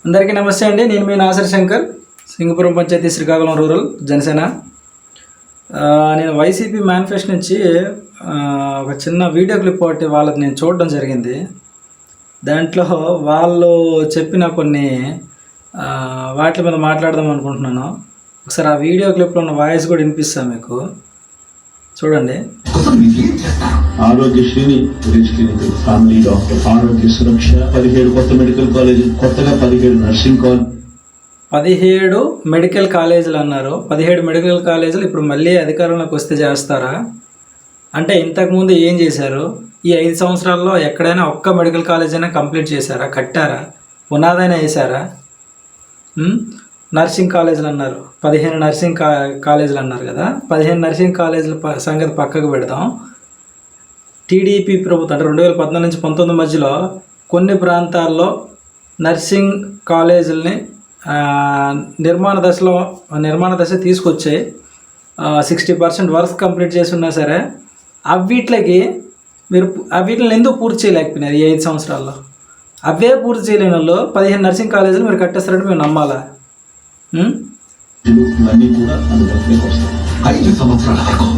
అందరికీ నమస్తే అండి. నేను మీ నాసర్ శంకర్, సింగపురం పంచాయతీ, శ్రీకాకుళం రూరల్, జనసేన. నేను వైసీపీ మేనిఫెస్టో నుంచి ఒక చిన్న వీడియో క్లిప్ ఒకటి వాళ్ళది నేను చూడడం జరిగింది. దాంట్లో వాళ్ళు చెప్పిన కొన్ని వాటి మీద మాట్లాడదాం అనుకుంటున్నాను. ఒకసారి ఆ వీడియో క్లిప్లో ఉన్న వాయిస్ కూడా వినిపిస్తాను మీకు, చూడండి. ఆరోగ్యశ్రీని ఫ్యామిలీ డాక్టర్, ఆరోగ్య సురక్ష, 17 కొత్త మెడికల్ కాలేజీలు, కొత్తగా 17 నర్సింగ్ కాలేజ్, 17 మెడికల్ కాలేజీలు అన్నారు. 17 మెడికల్ కాలేజీలు ఇప్పుడు మళ్ళీ అధికారంలోకి వస్తే చేస్తారా? అంటే ఇంతకుముందు ఏం చేశారు? ఈ 5 సంవత్సరాల్లో ఎక్కడైనా ఒక్క మెడికల్ కాలేజ్ అయినా కంప్లీట్ చేశారా? కట్టారా? పునాదైనా వేశారా? నర్సింగ్ కాలేజీలు అన్నారు, 15 నర్సింగ్ కాలేజీలు అన్నారు కదా. 15 నర్సింగ్ కాలేజీల సంగతి పక్కకు పెడదాం. టీడీపీ ప్రభుత్వం అంటే 2014 నుంచి 19 మధ్యలో కొన్ని ప్రాంతాల్లో నర్సింగ్ కాలేజీలని నిర్మాణ దశ తీసుకొచ్చాయి. 60% వర్క్స్ కంప్లీట్ చేసి ఉన్నా సరే వీటిని ఎందుకు పూర్తి చేయలేకపోయినారు ఈ 5 సంవత్సరాల్లో? అవే పూర్తి చేయలేని వాళ్ళు 15 నర్సింగ్ కాలేజీలు మీరు కట్టేస్తారంటే మేము నమ్మాలా? కూడా అందుబాటులోకి వస్తాయి. 5 సంవత్సరాల వరకు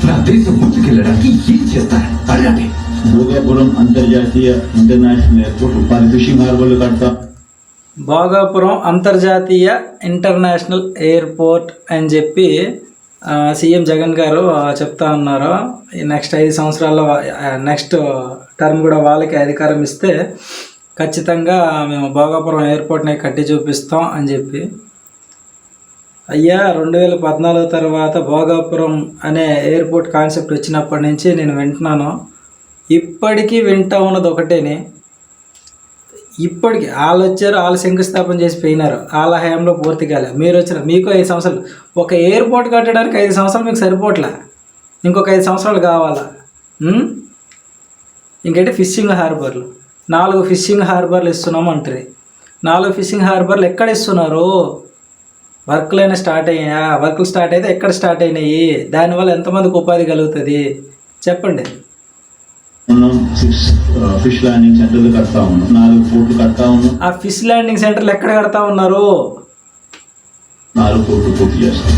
నా దేశం ముందుకెళ్ళడానికి ఏం చేస్తారు అడగండి. భోగాపురం అంతర్జాతీయ ఇంటర్నేషనల్ ఎయిర్పోర్ట్, 10 ఫిషింగ్ హార్బర్లు కడతా. భోగాపురం అంతర్జాతీయ ఇంటర్నేషనల్ ఎయిర్పోర్ట్ అని చెప్పి సీఎం జగన్ గారు చెప్తా ఉన్నారు. నెక్స్ట్ 5 సంవత్సరాల్లో నెక్స్ట్ టర్మ్ కూడా వాళ్ళకి అధికారం ఇస్తే ఖచ్చితంగా మేము భోగాపురం ఎయిర్పోర్ట్ని కట్టి చూపిస్తాం అని చెప్పి. అయ్యా, 2014 తర్వాత భోగాపురం అనే ఎయిర్పోర్ట్ కాన్సెప్ట్ వచ్చినప్పటి నుంచి నేను వింటున్నాను. ఇప్పటికీ వింటా ఉన్నది ఒకటేనే. ఇప్పటికి వాళ్ళు వచ్చారు, వాళ్ళు శంకుస్థాపన చేసి పోయినారు, వాళ్ళ హయాంలో పూర్తి కాలేదు. మీరు వచ్చిన మీకు 5 సంవత్సరాలు, ఒక ఎయిర్పోర్ట్ కట్టడానికి 5 సంవత్సరాలు మీకు సరిపోట్లే, ఇంకొక 5 సంవత్సరాలు కావాలా? ఇంకంటే ఫిషింగ్ హార్బర్లు, 4 ఫిషింగ్ హార్బర్లు ఇస్తున్నాము అంటారు. 4 ఫిషింగ్ హార్బర్లు ఎక్కడ ఇస్తున్నారు? వర్క్లైనా స్టార్ట్ అయ్యాయా? వర్క్లు స్టార్ట్ అయితే ఎక్కడ స్టార్ట్ అయినాయి? దానివల్ల ఎంతమందికి ఉపాధి కలుగుతుంది చెప్పండి. 6 ఫిష్ ల్యాండింగ్ సెంటర్లు కడతా ఉన్నాం, 4 కోట్లు కడతా ఉన్నాం. ఆ ఫిష్ ల్యాండింగ్ సెంటర్లు ఎక్కడ కడతా ఉన్నారు? 4 కోట్లు పూర్తి చేస్తాం.